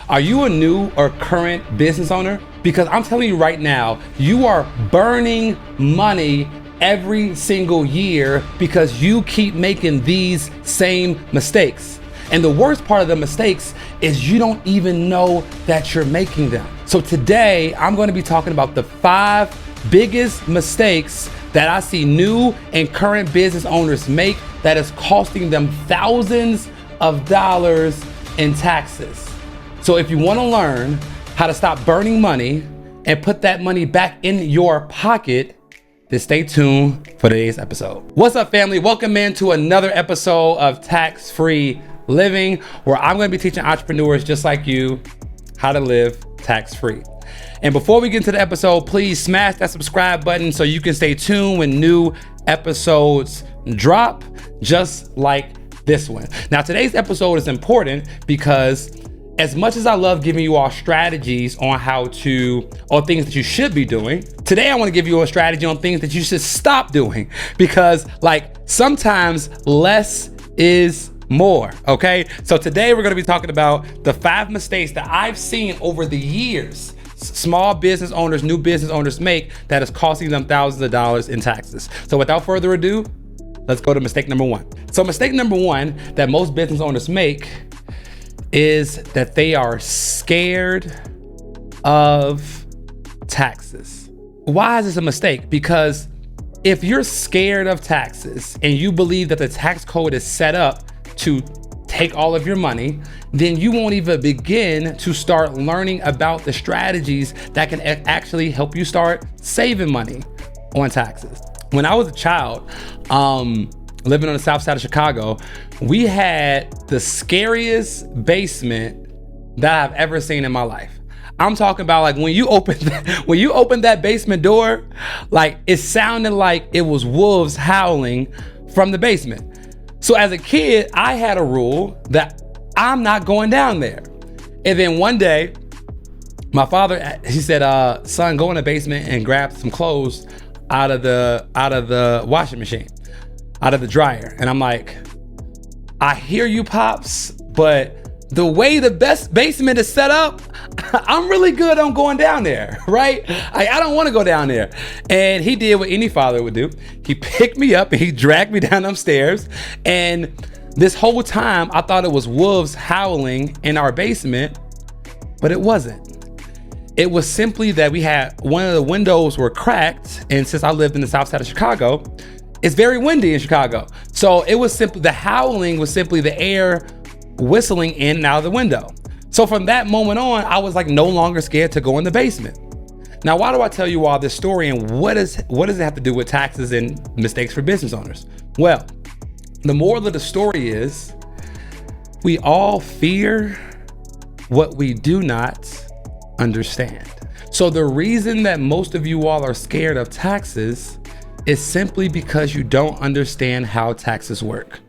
Are you a new or current business owner? Because I'm telling you right now, you are burning money every single year because you keep making these same mistakes. And the worst part of the mistakes is you don't even know that you're making them. So today, I'm going to be talking about the 5 biggest mistakes that I see new and current business owners make that is costing them thousands of dollars in taxes. So if you want to learn how to stop burning money and put that money back in your pocket, then stay tuned for today's episode. What's up, family? Welcome into another episode of Tax-Free Living, where I'm going to be teaching entrepreneurs just like you how to live tax-free. And before we get into the episode, please smash that subscribe button so you can stay tuned when new episodes drop, just like this one. Now, today's episode is important because as much as I love giving you all strategies on or things that you should be doing, today I want to give you a strategy on things that you should stop doing, because sometimes less is more, okay? So today we're going to be talking about the 5 mistakes that I've seen over the years small business owners, new business owners make that is costing them thousands of dollars in taxes. So without further ado, let's go to mistake number 1. So mistake number 1 that most business owners make is that they are scared of taxes. Why is this a mistake? Because if you're scared of taxes and you believe that the tax code is set up to take all of your money, then you won't even begin to start learning about the strategies that can actually help you start saving money on taxes. When I was a child, living on the south side of Chicago, we had the scariest basement that I've ever seen in my life. I'm talking about when you open that basement door, it sounded like it was wolves howling from the basement. So as a kid, I had a rule that I'm not going down there. And then one day, my father, he said, son, go in the basement and grab some clothes out of the washing machine, out of the dryer. And I'm like, I hear you, Pops, but the way the best basement is set up, I'm really good on going down there, right? I don't want to go down there. And he did what any father would do. He picked me up and he dragged me down upstairs. And this whole time I thought it was wolves howling in our basement, but it wasn't. It was simply that we had one of the windows were cracked. And since I lived in the south side of Chicago, it's very windy in Chicago. So it was simply, the howling was simply the air whistling in and out of the window. So from that moment on, I was no longer scared to go in the basement. Now, why do I tell you all this story, and what does it have to do with taxes and mistakes for business owners? Well, the moral of the story is we all fear what we do not understand. So the reason that most of you all are scared of taxes is simply because you don't understand how taxes work.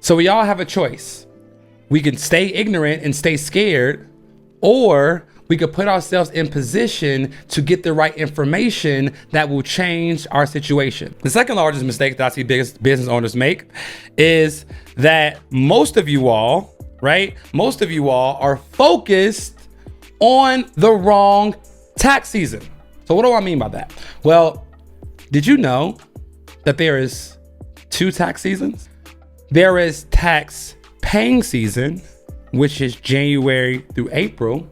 So we all have a choice. We can stay ignorant and stay scared, or we could put ourselves in position to get the right information that will change our situation. The second largest mistake that I see biggest business owners make is that most of you all are focused on the wrong tax season. So what do I mean by that? Well, did you know that there is 2 tax seasons? There is tax paying season, which is January through April.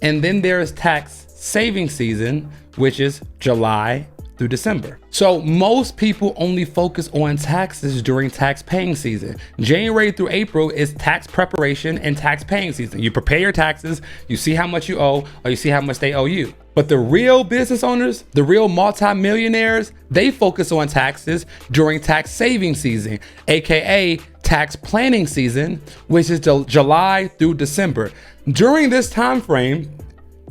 And then there is tax saving season, which is July through December. So most people only focus on taxes during tax paying season. January through April is tax preparation and tax paying season. You prepare your taxes, you see how much you owe, or you see how much they owe you. But the real business owners, the real multimillionaires, they focus on taxes during tax saving season, AKA tax planning season, which is July through December. During this time frame,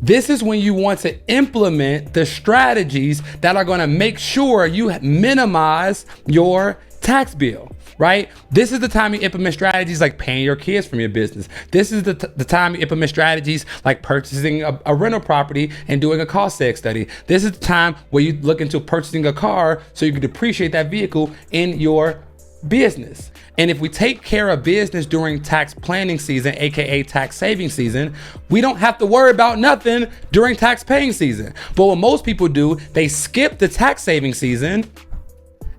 this is when you want to implement the strategies that are going to make sure you minimize your tax bill, right? This is the time you implement strategies like paying your kids from your business. This is the time you implement strategies like purchasing a rental property and doing a cost seg study. This is the time where you look into purchasing a car so you can depreciate that vehicle in your business. And if we take care of business during tax planning season, AKA tax saving season, we don't have to worry about nothing during tax paying season. But what most people do, they skip the tax saving season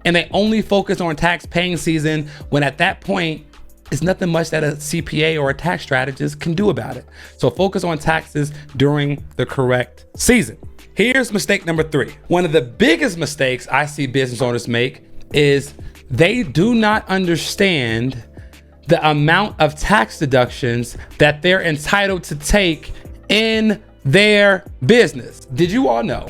and they only focus on tax paying season, when at that point, it's nothing much that a CPA or a tax strategist can do about it. So focus on taxes during the correct season. Here's mistake number 3. One of the biggest mistakes I see business owners make is they do not understand the amount of tax deductions that they're entitled to take in their business. Did you all know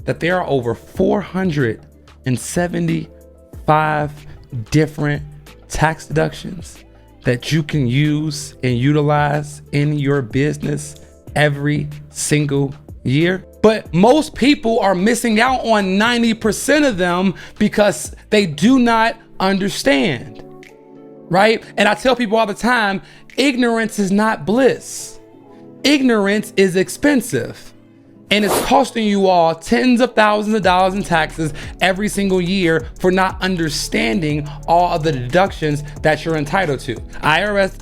that there are over 475 different tax deductions that you can use and utilize in your business every single year? But most people are missing out on 90% of them because they do not understand, right? And I tell people all the time, ignorance is not bliss. Ignorance is expensive. And it's costing you all tens of thousands of dollars in taxes every single year for not understanding all of the deductions that you're entitled to. IRS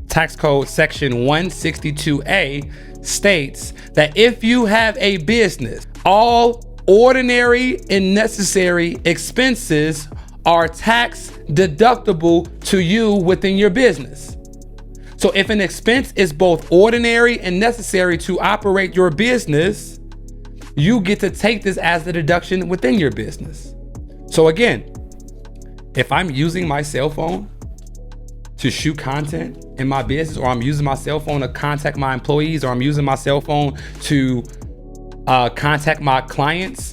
tax code section 162A states that if you have a business, all ordinary and necessary expenses are tax deductible to you within your business. So if an expense is both ordinary and necessary to operate your business, you get to take this as the deduction within your business. So again, if I'm using my cell phone to shoot content in my business, or I'm using my cell phone to contact my employees, or I'm using my cell phone to contact my clients,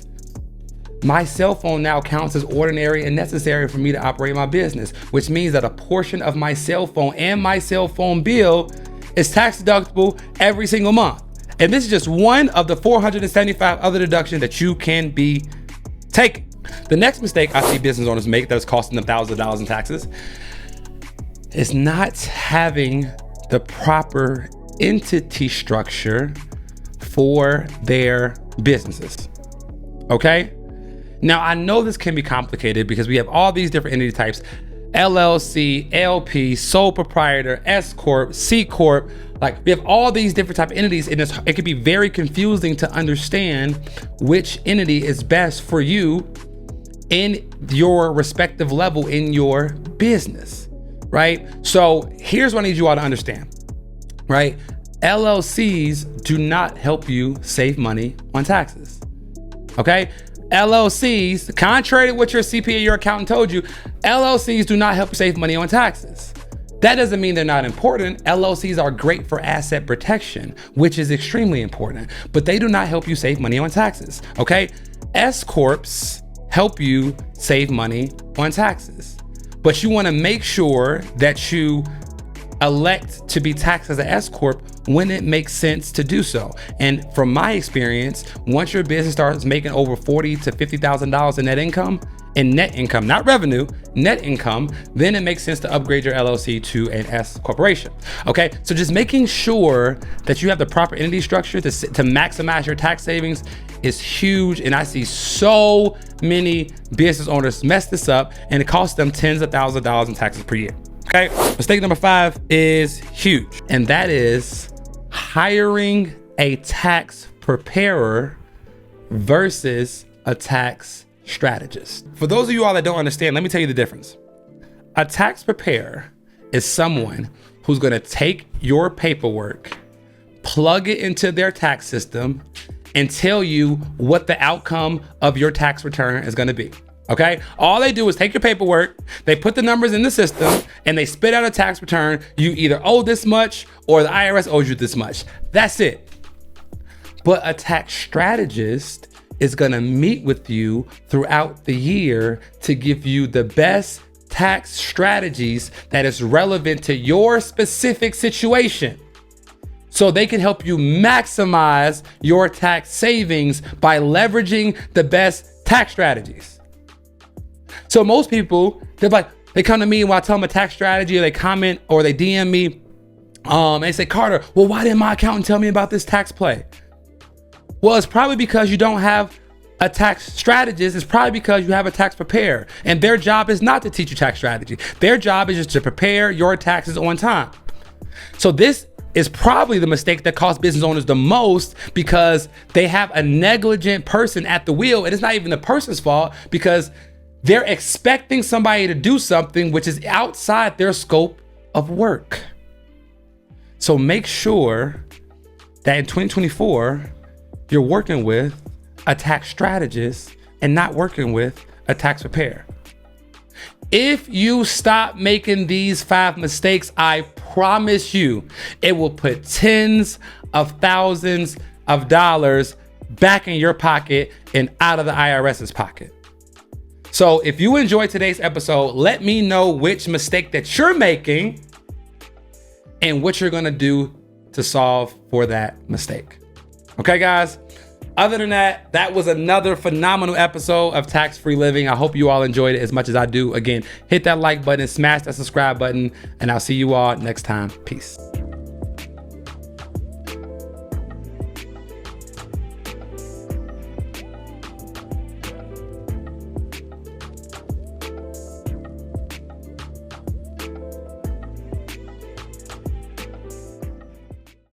my cell phone now counts as ordinary and necessary for me to operate my business, which means that a portion of my cell phone and my cell phone bill is tax deductible every single month. And this is just one of the 475 other deductions that you can be taking. The next mistake I see business owners make that is costing them thousands of dollars in taxes is not having the proper entity structure for their businesses. Okay? Now, I know this can be complicated because we have all these different entity types: LLC, LP, sole proprietor, S Corp, C Corp. Like, we have all these different type of entities, and it can be very confusing to understand which entity is best for you in your respective level in your business, right? So here's what I need you all to understand, right? LLCs do not help you save money on taxes, okay? LLCs, contrary to what your CPA, your accountant told you, LLCs do not help you save money on taxes. That doesn't mean they're not important. LLCs are great for asset protection, which is extremely important, but they do not help you save money on taxes, okay? S Corps help you save money on taxes, but you wanna make sure that you elect to be taxed as an S Corp when it makes sense to do so. And from my experience, once your business starts making over $40,000 to $50,000 in net income, not revenue, net income, then it makes sense to upgrade your LLC to an S corporation. Okay, so just making sure that you have the proper entity structure to maximize your tax savings is huge. And I see so many business owners mess this up, and it costs them tens of thousands of dollars in taxes per year. Okay, mistake number 5 is huge, and that is hiring a tax preparer versus a tax strategist. For those of you all that don't understand, let me tell you the difference. A tax preparer is someone who's gonna take your paperwork, plug it into their tax system, and tell you what the outcome of your tax return is gonna be. Okay, all they do is take your paperwork, they put the numbers in the system, and they spit out a tax return. You either owe this much or the IRS owes you this much. That's it. But a tax strategist is gonna meet with you throughout the year to give you the best tax strategies that is relevant to your specific situation, so they can help you maximize your tax savings by leveraging the best tax strategies. So most people, they come to me when I tell them a tax strategy, or they comment or they DM me, and they say, Carter, well, why didn't my accountant tell me about this tax play? Well, it's probably because you don't have a tax strategist, it's probably because you have a tax preparer, and their job is not to teach you tax strategy. Their job is just to prepare your taxes on time. So this is probably the mistake that costs business owners the most, because they have a negligent person at the wheel, and it's not even the person's fault, because they're expecting somebody to do something which is outside their scope of work. So make sure that in 2024, you're working with a tax strategist and not working with a tax preparer. If you stop making these 5 mistakes, I promise you, it will put tens of thousands of dollars back in your pocket and out of the IRS's pocket. So if you enjoyed today's episode, let me know which mistake that you're making and what you're gonna do to solve for that mistake. Okay, guys? Other than that, that was another phenomenal episode of Tax Free Living. I hope you all enjoyed it as much as I do. Again, hit that like button, smash that subscribe button, and I'll see you all next time. Peace.